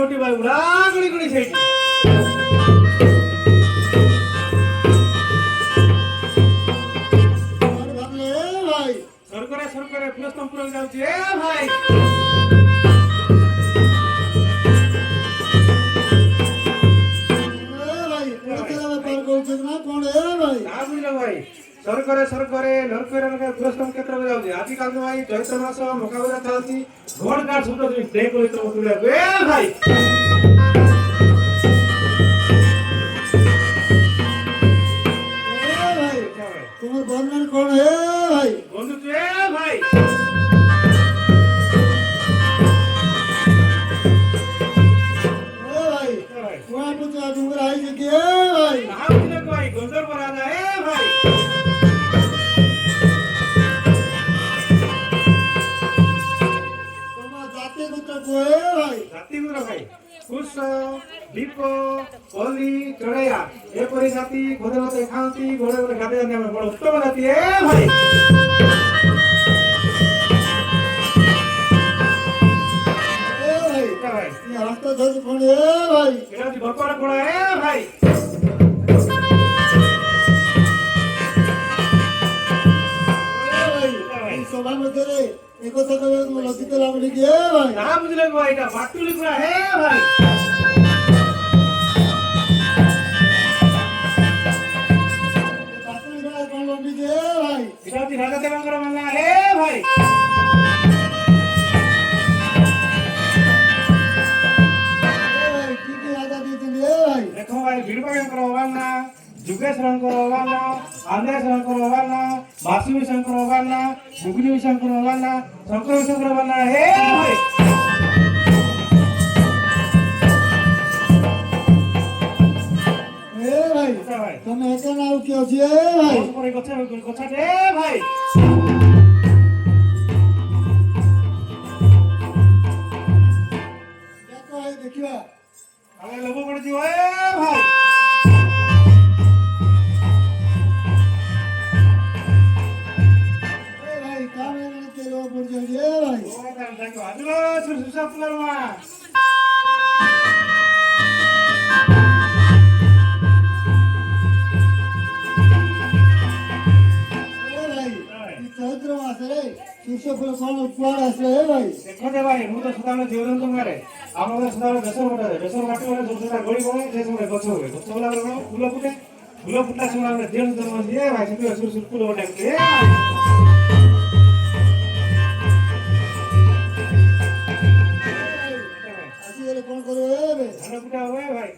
रोटी भाई उड़ा गुड़ी गुड़ी से सरकारे पुरस्कार पूरा जाउची ए भाई सरकारे नरकेर पुरस्कार क्षेत्र में जाउची आजकल तो भाई चैत्र मास मुकाबला चलती घोड़ का सुतो डे को इतना तुले ए भाई तुम्हारे बंधन कौन है भाई बंधु तू ए भाई वहाँ पे तो डूंगर आई जगह है भाई नाम दिले भाई गोंदर पर आ जाए भाई तुम्हारा जाते कुत्ता को है भाई जाति गुरा भाई कुश दीप कोली चढ़ैया ए परि जाति गोदे मते खांती गोडे गोडे गादे जाने में बड़ उत्तम जाति है भाई भाई ये रास्ता धर कौन है भाई मेरा जी बप्पा कोड़ा है भाई सभा में तेरे एको सको लतित लावणी की है भाई नाम दिले भाई का बाटुली पूरा है भाई बाटुली बड़ा कौन लंबी की है भाई मेरा जी राजा देवंकर मानना है भाई देखो भाई वीरभद्र वाला जुगेश रंकर वाला आंध्र शंकर वाला बासुवी शंकर वाला गुगली शंकर वाला शंकर वाला है भाई ए भाई तुम एक नाव क्यों छी ए भाई ऊपर गछा दे भाई देखो भाई देखिबा हमें लोगो पड़ जी ए भाई देखो भाई मु तो सदाବେଳେ जीवन तुम्हारे ଆମର ସଦାବେଳେ ବେସର ବଟା ବେସର ବାଟି ମାନେ ଯୋଉ ଯୋଉଟା ଗଳି ଗଳି ସେ ସମୟରେ ଗଛ ହୁଏ ଗଛ ହେଲା ବେଳେ ଫୁଲ ଫୁଟା ସମୟରେ ଦିନ ଜନ୍ମ ଦିଏ ଭାଇ ସେଠି ସୁର ସୁର ଫୁଲ ବଟା ଦିଏ ଆଜି କଣ କରିବ ଏବେ ଧାନ କୁଟା ହୁଏ ଭାଇ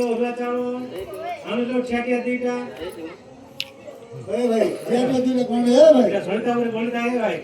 ଆଣିଲ ଅରୁଆ ଚାଉଳ, ଆଣିଲ ଛିଆଟିଆ ଦିଟା, ଏ ଭାଇ ଛିଆଟିଆ ଦିଟା କଣ ହେ ଭାଇ? ଏଇଟା ସଳିତା ଉପରେ ବଳିତା ହେ ଭାଇ।